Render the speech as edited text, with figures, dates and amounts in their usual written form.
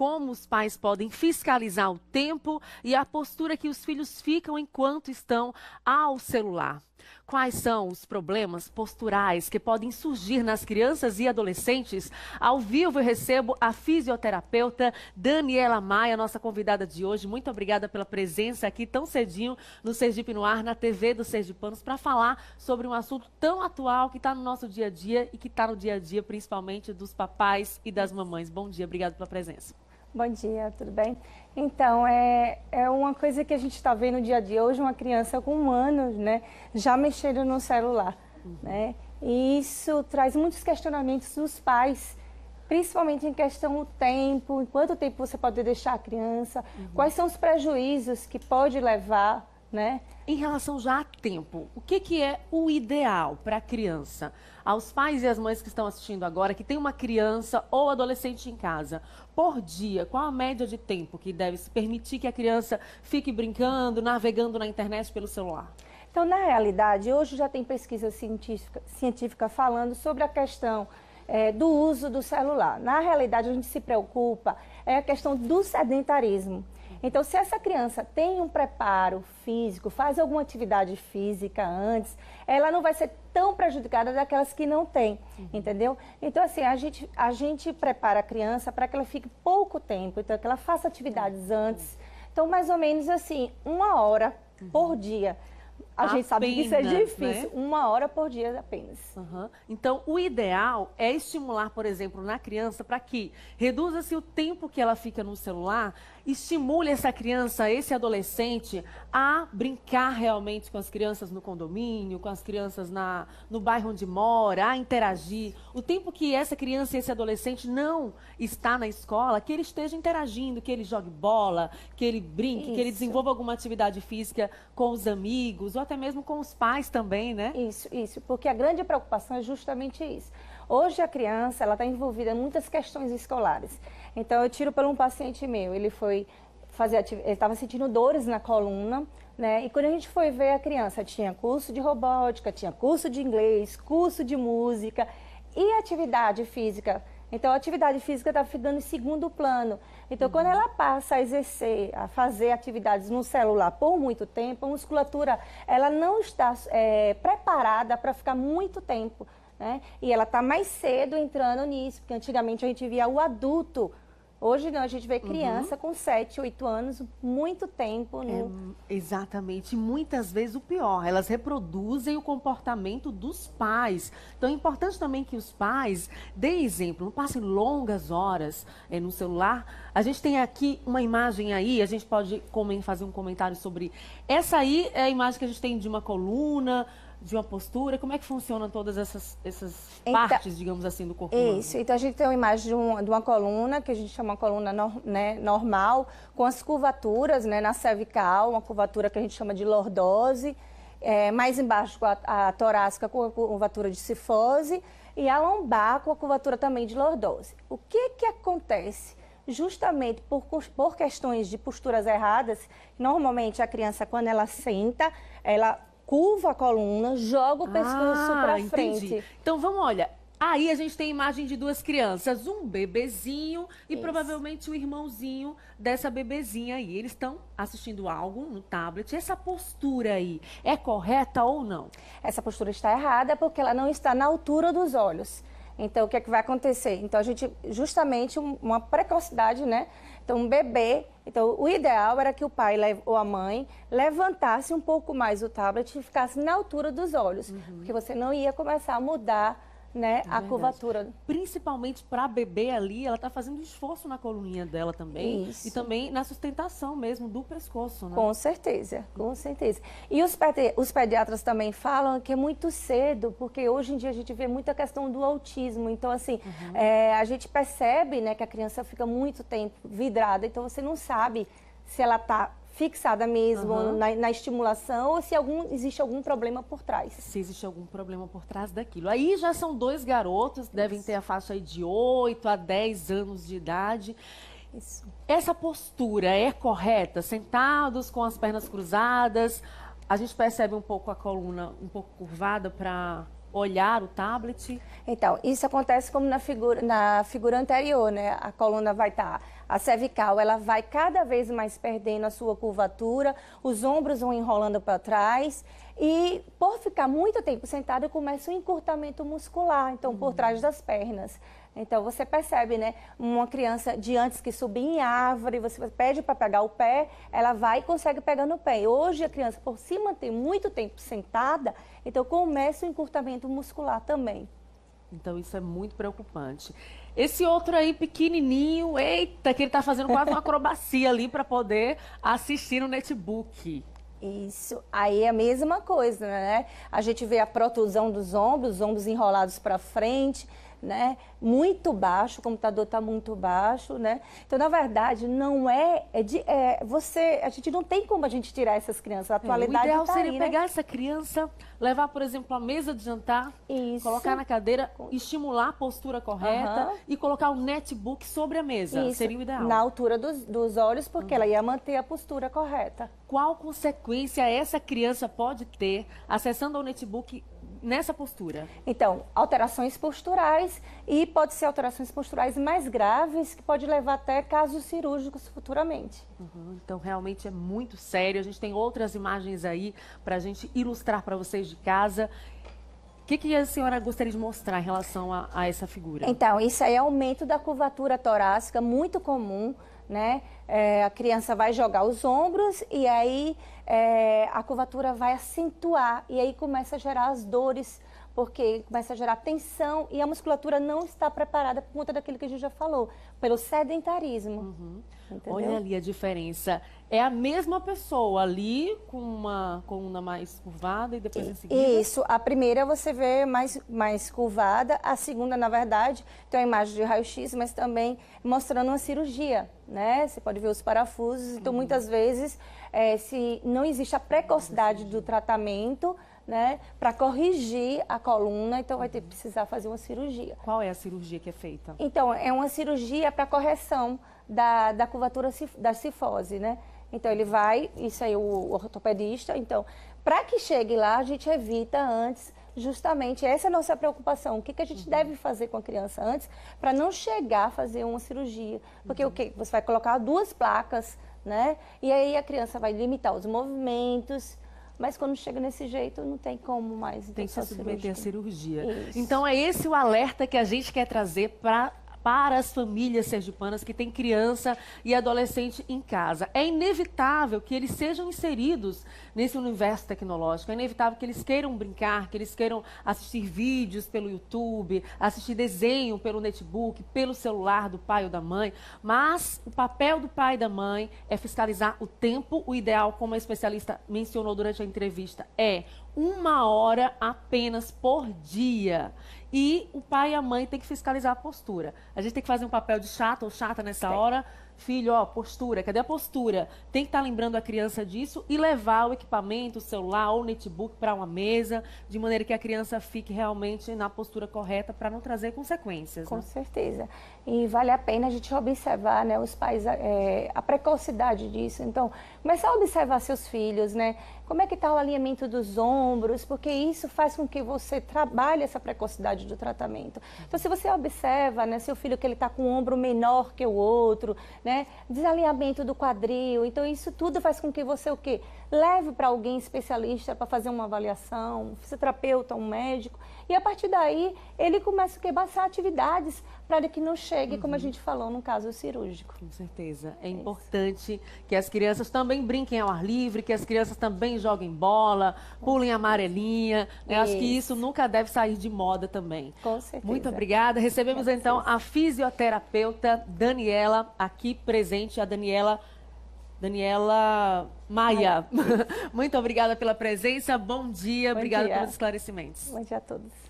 como os pais podem fiscalizar o tempo e a postura que os filhos ficam enquanto estão ao celular. Quais são os problemas posturais que podem surgir nas crianças e adolescentes? Ao vivo eu recebo a fisioterapeuta Daniela Maia, nossa convidada de hoje. Muito obrigada pela presença aqui tão cedinho no Sergipe no Ar, na TV dos Sergipanos, para falar sobre um assunto tão atual que está no nosso dia a dia e que está no dia a dia principalmente dos papais e das mamães. Bom dia, obrigada pela presença. Bom dia, tudo bem? Então, é uma coisa que a gente está vendo no dia a dia. Hoje, uma criança com 1 ano, né, já mexendo no celular, né? E isso traz muitos questionamentos dos pais, principalmente em questão do tempo, em quanto tempo você pode deixar a criança, quais são os prejuízos que pode levar, né? Em relação já a tempo, o que é o ideal para a criança? Aos pais e às mães que estão assistindo agora, que tem uma criança ou adolescente em casa, por dia, qual a média de tempo que deve se permitir que a criança fique brincando, navegando na internet pelo celular? Então, na realidade, hoje já tem pesquisa científica falando sobre a questão do uso do celular. Na realidade, a gente se preocupa é a questão do sedentarismo. Então, se essa criança tem um preparo físico, faz alguma atividade física antes, ela não vai ser tão prejudicada daquelas que não têm, entendeu? Então, assim, a gente prepara a criança para que ela fique pouco tempo, então que ela faça atividades antes. Então, mais ou menos assim, 1 hora por dia. A gente sabe que isso é difícil, né? 1 hora por dia apenas. Então, o ideal é estimular, por exemplo, na criança, para que reduza-se o tempo que ela fica no celular, estimule essa criança, esse adolescente, a brincar realmente com as crianças no condomínio, com as crianças no bairro onde mora, a interagir. O tempo que essa criança e esse adolescente não está na escola, que ele esteja interagindo, que ele jogue bola, que ele brinque, que ele desenvolva alguma atividade física com os amigos, ou até mesmo com os pais também, né? Isso, porque a grande preocupação é justamente isso. Hoje a criança, ela está envolvida em muitas questões escolares. Então, eu tiro por um paciente meu, ele estava sentindo dores na coluna, né? E quando a gente foi ver a criança, tinha curso de robótica, tinha curso de inglês, curso de música e atividade física. Então, a atividade física está ficando em segundo plano. Então, quando ela passa a exercer, a fazer atividades no celular por muito tempo, a musculatura ela não está preparada para ficar muito tempo, né? E ela está mais cedo entrando nisso, porque antigamente a gente via o adulto. Hoje não, a gente vê criança com 7, 8 anos, muito tempo. Exatamente. Muitas vezes o pior, elas reproduzem o comportamento dos pais. Então é importante também que os pais deem exemplo, não passem longas horas no celular. A gente tem aqui uma imagem aí, a gente pode fazer um comentário sobre... Essa aí é a imagem que a gente tem de uma coluna, de uma postura. Como é que funcionam todas essas partes, digamos assim, do corpo humano? Isso, então a gente tem uma imagem de uma coluna, que a gente chama uma coluna normal, com as curvaturas, né, na cervical, uma curvatura que a gente chama de lordose, mais embaixo a torácica com a curvatura de cifose e a lombar com a curvatura também de lordose. O que acontece? Justamente por questões de posturas erradas, normalmente a criança, quando ela senta, ela curva a coluna, joga o pescoço para frente. Então, olha, aí a gente tem a imagem de duas crianças, um bebezinho e provavelmente o irmãozinho dessa bebezinha aí. Eles estão assistindo algo no tablet. Essa postura aí é correta ou não? Essa postura está errada porque ela não está na altura dos olhos. Então, o que é que vai acontecer? Então, a gente, justamente, uma precocidade, né? Então, um bebê, então, o ideal era que o pai ou a mãe levantasse um pouco mais o tablet e ficasse na altura dos olhos, porque você não ia começar a mudar, né, a curvatura. Principalmente para a bebê ali, ela está fazendo esforço na coluninha dela também. Isso. E também na sustentação mesmo do pescoço, né? Com certeza, com certeza. E os pediatras também falam que é muito cedo, porque hoje em dia a gente vê muita questão do autismo. Então, assim, a gente percebe, né, que a criança fica muito tempo vidrada, então você não sabe se ela está fixada mesmo na estimulação ou se existe algum problema por trás. Se existe algum problema por trás daquilo. Aí já são 2 garotos, devem ter a faixa aí de 8 a 10 anos de idade. Isso. Essa postura é correta? Sentados com as pernas cruzadas, a gente percebe um pouco a coluna um pouco curvada para olhar o tablet? Então, isso acontece como na figura anterior, né? A coluna vai estar, a cervical, ela vai cada vez mais perdendo a sua curvatura, os ombros vão enrolando para trás e por ficar muito tempo sentada começa um encurtamento muscular, então por trás das pernas. Então você percebe, né? Uma criança de antes que subia em árvore, você pede para pegar o pé, ela vai e consegue pegar no pé. Hoje a criança, por se manter muito tempo sentada, então começa o encurtamento muscular também. Então isso é muito preocupante. Esse outro aí pequenininho, eita, que ele está fazendo quase uma acrobacia ali para poder assistir no netbook. Isso, aí é a mesma coisa, né? A gente vê a protrusão dos ombros, os ombros enrolados para frente, né? Muito baixo, o computador está muito baixo, né? Então, na verdade, não a gente não tem como a gente tirar essas crianças. A atualidade o ideal tá seria aí, pegar né? essa criança, levar, por exemplo, a mesa de jantar, Isso. colocar na cadeira, estimular a postura correta e colocar o netbook sobre a mesa. Isso, Seria o ideal. na altura dos olhos, porque ela ia manter a postura correta. Qual consequência essa criança pode ter acessando ao netbook nessa postura? Então, alterações posturais e pode ser alterações posturais mais graves que pode levar até casos cirúrgicos futuramente. Então, realmente é muito sério. A gente tem outras imagens aí para a gente ilustrar para vocês de casa. O que a senhora gostaria de mostrar em relação a essa figura? Então, isso aí é aumento da curvatura torácica, muito comum, né? A criança vai jogar os ombros e aí a curvatura vai acentuar e aí começa a gerar as dores, porque começa a gerar tensão e a musculatura não está preparada por conta daquilo que a gente já falou, pelo sedentarismo. Olha ali a diferença. É a mesma pessoa ali com uma coluna mais curvada e depois em seguida? Isso. A primeira você vê mais curvada, a segunda, na verdade, tem uma imagem de raio-x, mas também mostrando uma cirurgia, né? Você pode ver os parafusos. Então, muitas vezes, se não existe a precocidade do tratamento, né, para corrigir a coluna, então vai ter que precisar fazer uma cirurgia. Qual é a cirurgia que é feita? Então, é uma cirurgia para correção da curvatura da cifose, né? Então, ele vai, isso aí o ortopedista, então, para que chegue lá, a gente evita antes, justamente, essa é a nossa preocupação, o que a gente deve fazer com a criança antes, para não chegar a fazer uma cirurgia, porque o que? Você vai colocar 2 placas, né? E aí a criança vai limitar os movimentos, mas quando chega nesse jeito, não tem como mais. Então, tem que se submeter à cirurgia. Isso. Então, é esse o alerta que a gente quer trazer para as famílias sergipanas que têm criança e adolescente em casa. É inevitável que eles sejam inseridos nesse universo tecnológico. É inevitável que eles queiram brincar, que eles queiram assistir vídeos pelo YouTube, assistir desenho pelo netbook, pelo celular do pai ou da mãe. Mas o papel do pai e da mãe é fiscalizar o tempo. O ideal, como a especialista mencionou durante a entrevista, é 1 hora apenas por dia. E o pai e a mãe têm que fiscalizar a postura. A gente tem que fazer um papel de chato ou chata nessa hora. Filho, ó, postura, cadê a postura? Tem que estar lembrando a criança disso e levar o equipamento, o celular ou o netbook para uma mesa, de maneira que a criança fique realmente na postura correta para não trazer consequências. Com né? certeza. E vale a pena a gente observar, né, os pais, a precocidade disso. Então, começar a observar seus filhos, né? Como é que está o alinhamento dos ombros, porque isso faz com que você trabalhe essa precocidade do tratamento. Então, se você observa, né, seu filho que ele está com o ombro menor que o outro, né, desalinhamento do quadril, então isso tudo faz com que você o quê? Leve para alguém especialista para fazer uma avaliação, um fisioterapeuta, um médico, e a partir daí ele começa a passar atividades para que não chegue, como a gente falou, no caso cirúrgico. Com certeza. É importante que as crianças também brinquem ao ar livre, que as crianças também joguem bola, pulem amarelinha. Né? Acho que isso nunca deve sair de moda também. Com certeza. Muito obrigada. Recebemos então a fisioterapeuta Daniela aqui presente, a Daniela Maia. Muito obrigada pela presença. Bom dia. Obrigada pelos esclarecimentos. Bom dia a todos.